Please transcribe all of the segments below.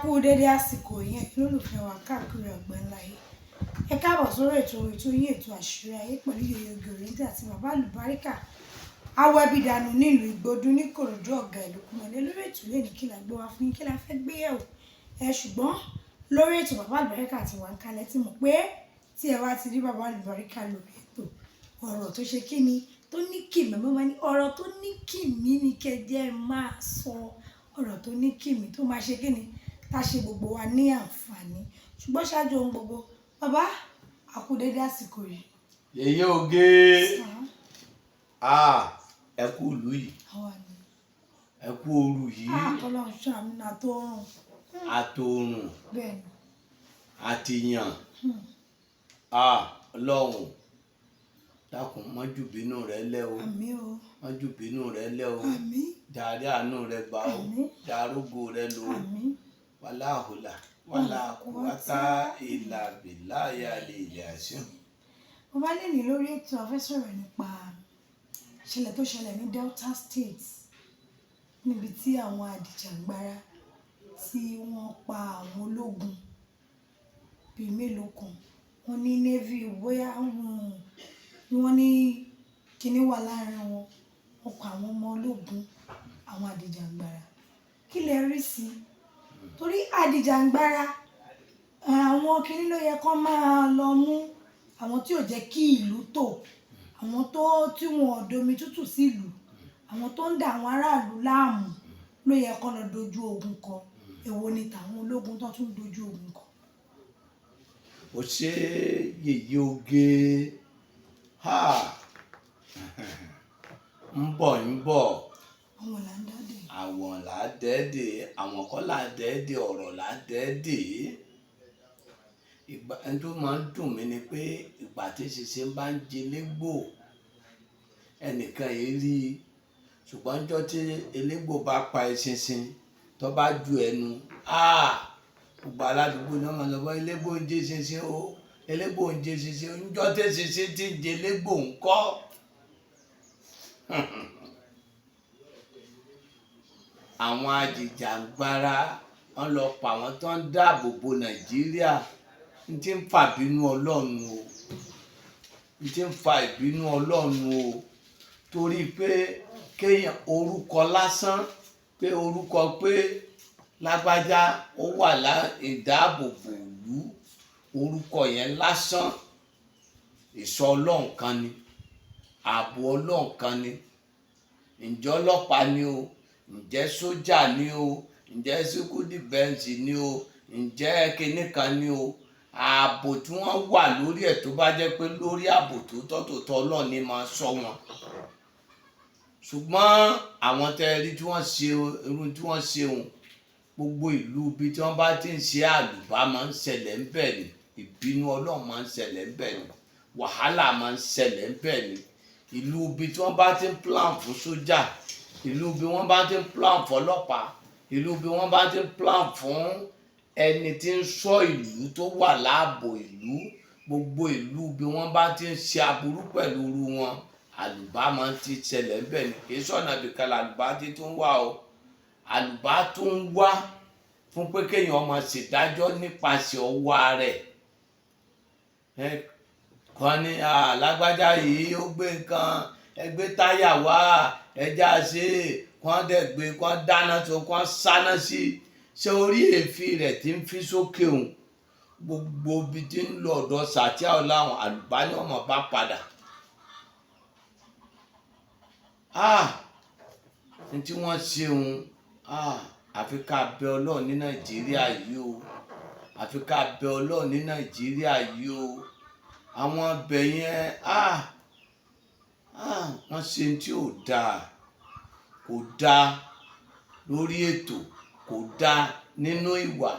kú dédé àsìkò yẹn lólùfẹ́ wa káàkiri àgbáńlá yìí. Ẹ káàbọ̀ sórí ètò yín ètò àṣírí ayé pẹ̀lú yèyé Ògèrèǹtì àti bàbá Alubarika Awẹ́bídànù nílùú Ìgbòdú ní Ìkòròdú ọ̀gá ìlú kúmọ̀lẹ́ lórí ètò lẹ́ni kí la gbé wá fún yín kí la fẹ́ gbé yẹ̀wò. Ṣùgbọ́n lórí ètò bàbá Alubarika àti wà ń kalẹ̀ ti mọ̀ pé tí ẹ wá ti rí bàbá Alubarika lórí ètò ọ̀rọ̀ tó ṣe kí ni tó ní kìmí mọ́ ní ọ̀rọ̀ tó ní kìmí ni kẹjẹ́ máa sọ ọ̀rọ̀ tó ní kìmí tó máa ṣe kí ni tá ṣe gbogbo wa ní àǹfààní. Ṣùgbọ́n ṣáájú ohun gbogbo bàbá a kú dédé àsìkò yìí. Yèyé oge ẹ kú ìlú yìí ẹ kú ooru yìí Ọlọ́run ṣàánú àtòrùn àtìyàn Ọlọ́run dákun má jù bínú rẹ lẹ́ o má jù bínú rẹ lẹ́ o jàre àánú rẹ gbà o jàrógo rẹ lò ó wàláhùlà wàláhùwátá ìlà bìláyà lè yà sí. Mo bá lè ní lórí ètò afẹ́sọ̀rọ̀ nípa ìṣẹ̀lẹ̀ tó ṣẹlẹ̀ ní Delta State níbi tí àwọn àdìjàgbara tí wọ́n pa àwọn ológun bíi mélòó kan wọ́n ní navy bóyá wọ́n ní kíní wà láàrin wọn wọ́n pa àwọn ọmọ ológun àwọn àdìjàgbara kí lẹ rí sí torí àdìjàgbara àwọn kíní ló yẹ kó máa lọ mú àwọn tí ò jẹ́ kí ìlú tò àwọn tí wọn ò domi tútù sí ìlú àwọn tó ń dà àwọn aráàlú láàmú ló yẹ kó lọ dojú ogun kọ èwo ni tàwọn ológun tó tún dojú ogun kọ. Ó ṣe yèyé oge ń bọ̀ àwọn là ń dádè àwọn là á dẹ́ẹ̀dẹ̀ àwọn kọ́ là á dẹ́ẹ̀dẹ̀ ọ̀rọ̀ là á dẹ́ẹ̀dẹ̀. Ẹni tó máa ń dùn mí ni pé ìgbà tí ṣiṣẹ́ bá ń jẹ légbò ẹnìkan yìí rí i ṣùgbọ́n níjọ́ tí elégbò bá pa eṣinṣin tó bá ju ẹnu gbogbo aládùúgbò náà máa lọ bọ́ elégbò ń jẹ eṣinṣin o elégbò ń jẹ eṣinṣin níjọ́ tí eṣinṣin ti ń jẹ elégbò ń kọ́. Àwọn àjìjàgbara wọn lọ pa àwọn tó ń dáàbò bo Nàìjíríà n ti ń fa ìbínú Ọlọ́run o n ti ń fa ìbínú Ọlọ́run o torí pé kéèyàn orúkọ lásán pé orúkọ pé lágbájá ó wà ìdáàbòbò ìlú orúkọ yẹn lásán ìṣọ́ Ọlọ́run kan ni ààbò Ọlọ́run kan ni ǹjẹ́ ọlọ́pàá ni o ǹjẹ́ sójà ni o ǹjẹ́ civil defense ni o ǹjẹ́ kinní kan ni o ààbò tí wọ́n wà lórí ẹ̀ tó bá jẹ́ pé lórí ààbò tó tọ́ Ọlọ́run ni máa ṣọ́ wọn. Ṣùgbọ́n àwọn tẹ́rí tí wọ́n ṣe irun tí wọ́n ṣe òun gbogbo ìlú ibi tí wọ́n bá ti ń ṣe àlùbá máa ń ṣẹlẹ̀ ń bẹ̀ ni ìbínú Ọlọ́run máa ń ṣẹlẹ̀ ń bẹ̀ ni wàhálà máa ń ṣẹlẹ̀ ń bẹ̀ ni ìlú ibi tí wọ́n bá ti ń plan fún sójà ìlú ibi wọ́n bá ti ń plan fún ọlọ́pàá ìlú ibi wọ́n bá ti ń plan fún ẹni tí ń ṣọ́ ìlú tó wà láàbò ìlú gbogbo ìlú bí wọ́n bá ti ń ṣe aburú pẹ̀lú irú wọn àlùbá máa ń ti ṣẹlẹ̀ ń bẹ̀ ni kì í sọ̀nà bìkan làlùbá ti tún wà o àlùbá tún ń wá fún pé kéèyàn máa ṣèdájọ́ nípasẹ̀ ọwọ́ rẹ̀ kan ní alágbájá yìí ó gbé nǹkan ẹgbẹ́ táyà wá ẹja ṣe kàn dẹ̀ gbé kàn dáná tó kàn sáná sí ṣé orí èéfín rẹ̀ ti ń fi sókè òun gbogbo ibi tí ń lọ ọ̀dọ̀ sàtíà ọ̀làwọn àlùbá ni ọmọ bá padà. Ní tí wọ́n ṣe òun àfi ká bẹ Ọlọ́run ní Nàìjíríà yìí o àfi ká bẹ Ọlọ́run ní Nàìjíríà yìí o àwọn abẹ yẹn wọ́n ṣe tí ò dáa kò dáa lórí ètò kò dáa nínú ìwà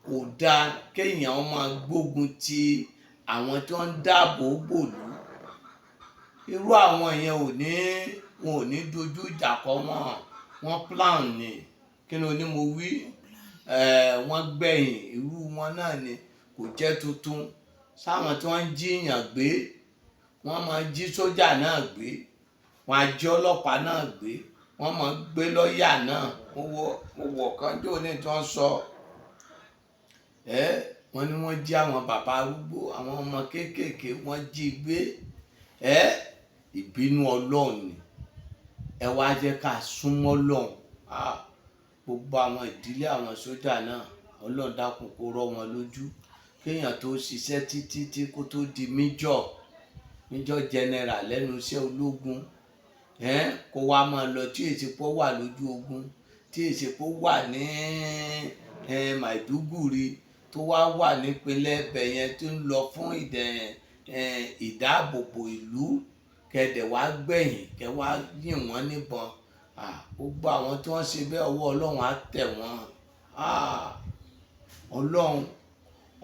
kò dáa kéèyàn máa gbógun ti àwọn tí wọ́n ń dáàbò bòlú irú àwọn yẹn wọn ò ní dojú ìjà kọ wọn plan ni kí ni onímọ̀ wí wọ́n gbẹ̀yìn irú wọn náà ni kò jẹ́ tuntun sáwọn tí wọ́n ń jíyàn gbé wọ́n máa jí sójà náà gbé wọ́n á jí ọlọ́pàá náà gbé wọ́n máa gbé lọ́ọ̀yà náà mo wọ̀ kánjọ́ ní tí wọ́n sọ wọ́n ní wọ́n jí àwọn bàbá arúgbó àwọn ọmọ kéékèèké wọ́n jí gbé ìbínú Ọlọ́run ni. Ẹ wá jẹ́ ká súnmọ́ Ọlọ́run. Gbogbo àwọn ìdílé àwọn sójà náà Ọlọ́run dákun kó rọ̀ wọ́n lójú kéèyàn tó ṣiṣẹ́ títí kó tó di major general lẹ́nu iṣẹ́ ológun kó wá máa lọ tí èsì pọ̀ wà lójú ogun tí èsì pọ̀ wà ní Maiduguri tó wá wà nípínlẹ̀ ẹ̀bẹ̀ yẹn tó ń lọ fún ìdáàbòbò ìlú kẹ̀dẹ̀ wá gbẹ̀yìn kẹ̀ wá yìn wọ́n níbọn. Gbogbo àwọn tí wọ́n ṣe bẹ́ẹ̀ ọwọ́ Ọlọ́run á tẹ̀ wọ́n.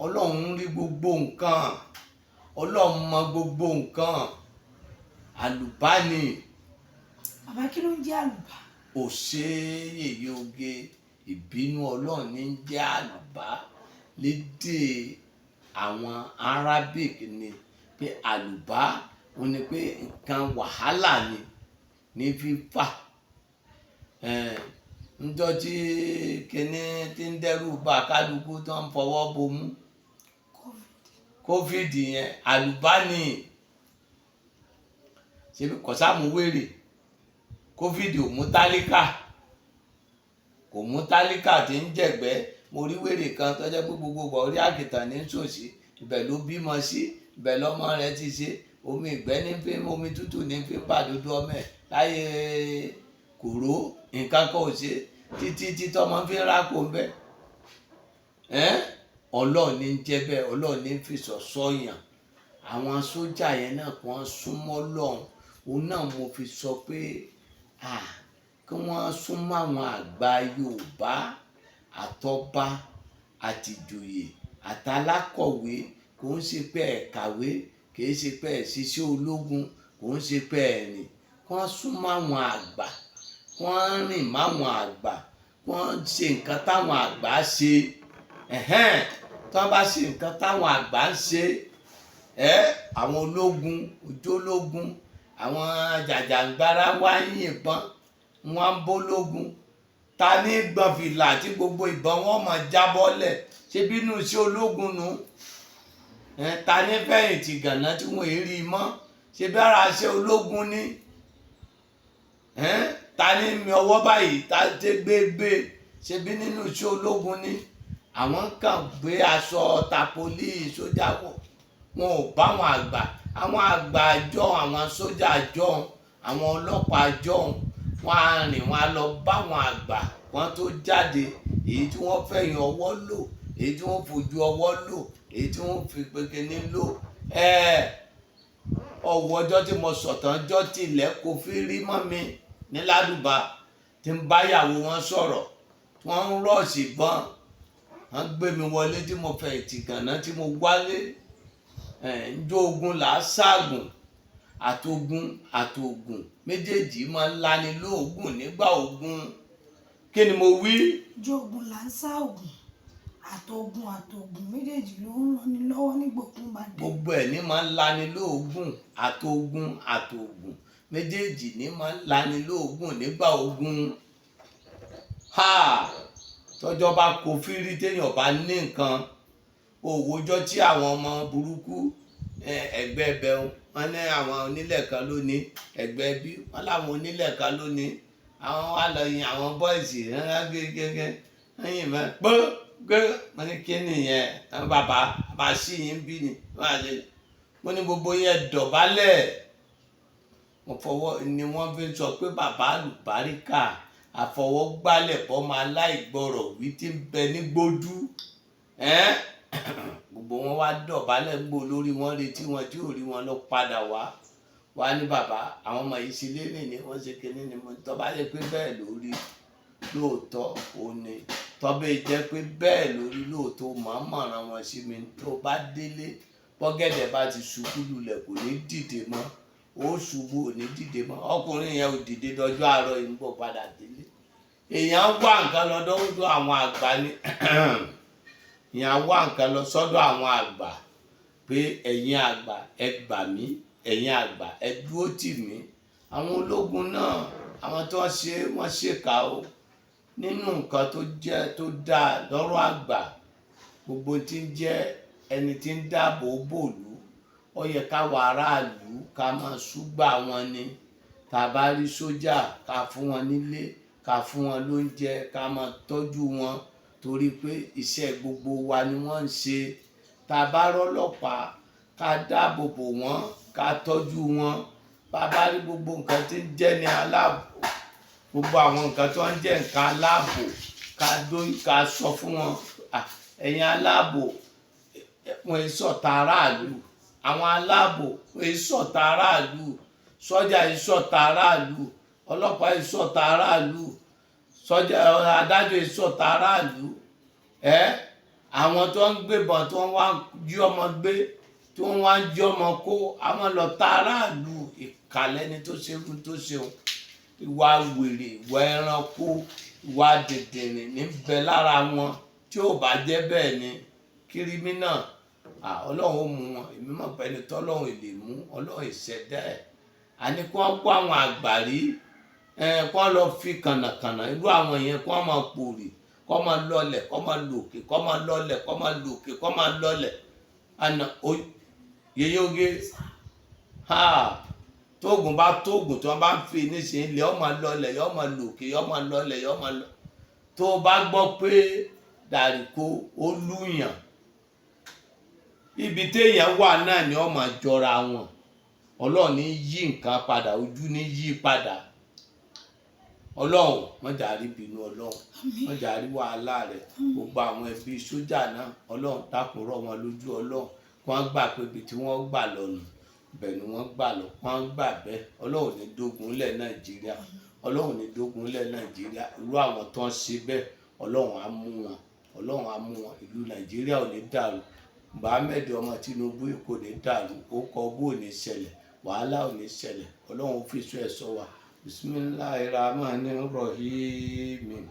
Ọlọ́run ń rí gbogbo nǹkan, Ọlọ́run mọ gbogbo nǹkan. Àlùbá ni. Bàbá kí ló ń jẹ́ àlùbá? Yèyé oge ìbínú Ọlọ́run ní ń jẹ́ àlùbá lédè àwọn Arabic ni pé àlùbá ó ní pé nǹkan wàhálà ni ní fífà. Ńjọ́ tí kíní tí ń dẹ́rù bà kálukú tó ń fọwọ́ bomú COVID yẹn àlùbá ni. Ṣé kò sáàmù wèrè? COVID ò mú tálíkà, kò mú tálíkà tí ń jẹ̀gbẹ́. Mo rí wèrè kan tó jẹ́ pé gbogbo orí àkìtàn ní sòsí, ibẹ̀ ló bímọ sí, ibẹ̀ lọ́mọ rẹ̀ ti ṣe omi ìgbẹ́ ní fi omi tútù ní fi pàdúdú ọmọ ẹ̀ láyé kòró nǹkan kan ò ṣe títí tọmọ fi ń rákò ń bẹ. Ọlọ́run ní ń jẹ́ bẹ́ẹ̀, Ọlọ́run ní ń fìṣọ́ sọ́yàn. Àwọn sójà yẹn náà kí wọ́n súnmọ́ Ọlọ́run. Òun náà mo fi sọ pé kí wọ́n súnmọ́ àwọn àgbà Yorùbá àtọba àtìjòyè àtàlákọ̀wé. Kò ń ṣe pé ẹ̀ kàwé, kì í ṣe pé ẹ̀ ṣiṣẹ́ ológun, kò ń ṣe pé ẹ̀ rìn. Kí wọ́n súnmọ́ àwọn àgbà, kí wọ́n rìn máwọn àgbà, kí wọ́n ṣe nǹkan táwọn àgbà ṣe. Tí wọ́n bá ṣe nǹkan táwọn àgbà ń ṣe, àwọn ológun ojólógun àwọn jàjàǹgbara wá yìnbọn wọ́n ń bólógun. Ta ní gbọ̀n fìlà tí gbogbo ìbọn wọn mọ̀ jábọ́lẹ̀? Ṣé bínú sí ológun nu? Ta ní fẹ̀yìntì gànà tí wọ́n èrí mọ́? Ṣé bí ara ṣe ológun ní? Ta ní mi ọwọ́ báyìí ta dé gbégbé? Ṣé bí nínú sí ológun ní? Àwọn kan gbé aṣọ tapolí sójà wọ̀, wọn ò bá àwọn àgbà àjọ àwọn sójà àjọ àwọn ọlọ́pàá àjọ wọn á rìn wọn á lọ bá àwọn àgbà wọn tó jáde. Èyí tí wọ́n fẹ̀yìn ọwọ́ lò, èyí tí wọ́n fojú ọwọ́ lò, èyí tí wọ́n fi pekene lò. Ọwọ́ ọjọ́ tí mo sọ̀tàn ọjọ́ tí ilẹ̀ kò fi rí mọ́ mi ní Ládùbà tí ń báyàwó wọn sọ̀rọ̀ wọ́n ń rọ̀ọ̀sì bọ́n wọ́n gbé mi wọlé tí mo fẹ̀yìntì gànà tí mo wálé. Ǹjọ́ ogun là á ságùn àtògùn méjèèjì máa ń lani lóògùn nígbà ogun. Kí ni mo wí? Ǹjọ́ ogun là ń sá ògùn àtògùn méjèèjì ló ń ràn ní lọ́wọ́ nígbà ogun bá dé. Gbogbo ẹ̀ ní máa ń lani lóògùn àtògùn méjèèjì ní máa ń lani lóògùn nígbà ogun. Tọ́jọ́ bá kó fírí téèyàn bá ní nǹkan. Òwòjọ́ tí àwọn ọmọ burúkú ẹgbẹ́ ẹbẹ̀ wọn ní àwọn onílẹ̀ kan lónìí ẹgbẹ́ bí wọn láwọn onílẹ̀ kan lónìí àwọn wà lọ yin àwọn bọ́ìsì rárá gẹ́gẹ́ ẹ̀yìn mẹ́ gbé wọn ní kí nìyẹn bàbá sí yín bí ni mo ní gbogbo yẹn dọ̀bálẹ̀. Mo fọwọ́ ni wọ́n fi sọ pé bàbá Alubarika àfọwọ́gbálẹ̀ bọ́mọ aláìgbọrọ̀ wí tí ń bẹ ní gbójú. Gbogbo wọn wá dọ̀bálẹ̀ gbó lórí wọn retí wọn tí ò rí wọn lọ padà wá ní bàbá àwọn ọmọ yìí ṣe lérè ní wọ́n ṣe kíní ni mo tọ́ bá yẹ pé bẹ́ẹ̀ lórí lóòótọ́ ò ní tọ́bẹ̀ jẹ́ pé bẹ́ẹ̀ lórí lóòótọ́ máa ń mọ̀ràn wọn sí mi tó bá délé bọ́gẹ̀dẹ̀ bá ti ṣubú lulẹ̀ kò ní dìde mọ́ ó ṣubú ò ní dìde mọ́. Ọkùnrin yẹn ò dìde dọjọ́ àárọ̀ yìí ń bọ̀ padà délé. Èèyàn wá nǹkan lọ́dọ̀ àwọn àgbà ni ìyẹn wá nǹkan lọ sọ́dọ̀ àwọn àgbà pé ẹ̀yin àgbà ẹ gbà mí, ẹ̀yin àgbà ẹ dúró tì mí. Àwọn ológun náà àwọn tó wọ́n ṣèkà o nínú nǹkan tó jẹ́ tó dáa lọ́rọ̀ àgbà gbogbo tí ń jẹ́ ẹni tí ń dáàbò bòlú ó yẹ káwa aráàlú ká máa ṣúgbà wọn ni. Tá a bá rí sójà ká fún wọn nílé, ká fún wọn lóúnjẹ, ká máa tọ́jú wọn torí pé iṣẹ́ gbogbo wa ni wọ́n ń ṣe. Tá a bá rọ́lọ́pàá ká dáàbò bò wọ́n, ká tọ́jú wọn. Bá a bá rí gbogbo nǹkan tí ń jẹ́ ní aláàbò, gbogbo àwọn nǹkan tó ń jẹ́ nǹkan aláàbò ká sọ fún wọn. Ẹ̀yin aláàbò wọn è ṣọ̀tá aráàlú, àwọn aláàbò wọn è ṣọ̀tá aráàlú, sọ́jà è ṣọ̀tá aráàlú, ọlọ́pàá è ṣọ̀tá aráàlú, sọ́jà adájọ́ è ṣọ̀tá aráàlú. Àwọn tó ń gbébọn tó ń wá jí ọmọ gbé, tó ń wá jí ọmọ kó, àwọn lọ̀tá aráàlú. Ìkàlẹ̀ tó ṣerú tó ṣeun, ìwà wèrè, ìwà ẹranko, ìwà dìndìnrìn níbẹ̀ lára wọn. Tí ò bá jẹ́ bẹ́ẹ̀ ni kírímínà ọlọ́run ó mú wọn. Èmi mọ̀ pé ẹni tọ́lọ́run lè mú, ọlọ́run ìṣẹ̀dá ẹ̀. Àní kí wọ́n kó àwọn àgbàrí, kí wọ́n lọ fi kànàkànà irú àwọn yẹn, kí wọ́n máa pòrì, kí wọ́n máa lọlẹ̀, kí wọ́n máa lòkè, kí wọ́n máa lọlẹ̀, kí wọ́n máa lòkè, kí wọ́n máa lọlẹ̀. Yèyé oge tóògùn bá tóògùn tí wọ́n bá ń fi nísìnyí ilẹ̀ ó máa lọlẹ̀, yó máa lòkè, yó máa lọlẹ̀, yó máa lọ. Tó o bá gbọ́ pé Dàríkó ó lùyàn, ibi téèyàn wà náà ni ó máa jọra wọn. Ọlọ́run ní yí nǹkan padà, ojú ní yí padà. Ọlọ́run wọ́n jàrí bínú Ọlọ́run, wọ́n jàrí wàhálà rẹ̀. Gbogbo àwọn ẹbí sójà náà Ọlọ́run dákun rọ̀ wọn lójú. Ọlọ́run wọ́n gbà pé ibi tí wọ́n gbà lọ́nu bẹ́ẹ̀ ni wọ́n gbà lọ, wọ́n gbà bẹ́ẹ̀. Ọlọ́run ní dógun lẹ̀ Nàìjíríà, Ọlọ́run ní dógun lẹ̀ Nàìjíríà. Irú àwọn tó ń ṣe bẹ́ẹ̀ Ọlọ́run á mú wọn, Ọlọ́run á mú wọn. Ìlú Nàìjíríà ò ní dàrú, Mohammed ọmọ Tinubu kò ní dàrú, ó kọ bó ò ní ṣẹlẹ̀, wàhálà ò ní ṣẹlẹ̀. Ọlọ́run ó fi sọ ẹ̀ sọ wa. Bismillahirrahmanirrahim.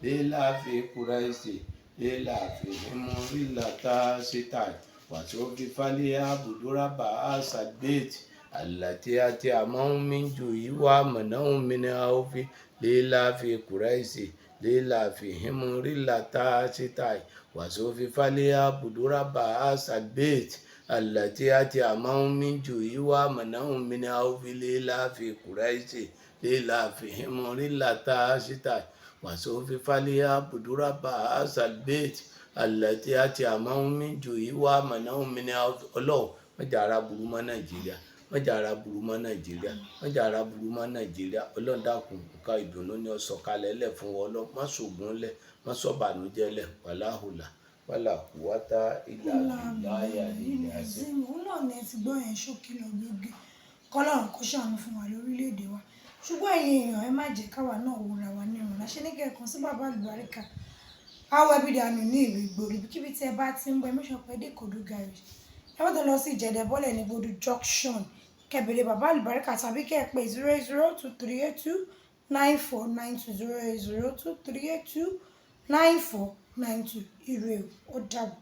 Lílàfi kúráìsì, lílàfi hímúrílàtà sítáì. Wàsófi fálíyà bùdúràbà àṣàgbéètì. Àlàtí àti àmọ́hún mi jù yíwá mọ̀náhún mi ní àófi. Lílàfi kúráìsì, lílàfi hímúrílàtà sítáì. Wàsófi fálíyà bùdúràbà àṣàgbéètì. Àlàtí àti àmọ́hún mi jù yíwá mọ̀náhún mi ní àófi. Lílàfi kúráìsì, lílàfi hímúrílàtà sítáì. Wàsófi fálíyà bùdúràbà àṣàgbéètì. Àlàtí àti àmọ́hún mi jù yíwá mọ̀náhún mi ní àófi. Ọlọ́run má jẹ́ ara burú mọ́ Nàìjíríà, má jẹ́ ara burú mọ́ Nàìjíríà, má jẹ́ ara burú mọ́ Nàìjíríà. Ọlọ́run dákun nǹkan ìdùnnú ni ó sọ̀kalẹ̀ lẹ̀ fún wọn. Ọlọ́run má ṣògùn lẹ̀, má sọ̀bànújẹ́ lẹ̀. Wàláhùlà wàláhùwátá ìlà ìláyà ilẹ̀ àṣẹ. òun náà ni ẹ ti gbọ́ yẹn ṣókí lọ gbogbo kọ́lọ́run kó ṣàánú fún wa lórílẹ̀‐èdè wa. Ṣùgbọ́n ẹ̀yin èèyàn ẹ má jẹ́ káwa náà wòra wa ní ìrùn. Láṣẹ ní kẹ́ẹ̀kan sí bàbá Alubarika Aworawo Agbaaye ní ìlú Ìgbòho. Ibikíbi tí ẹ bá ti ń bọ̀ ẹ mẹ́sàn pé dé Kodu garage. Ẹ wọ́n tó lọ sí Ìjẹ̀dẹ̀ bọ́lẹ̀ ní Kodu junction. Kẹ̀bẹ̀rẹ̀ bàbá Alubarika tàbí kẹ́ ẹ pé 08023829492 08023829492. Ire ó dàbọ̀.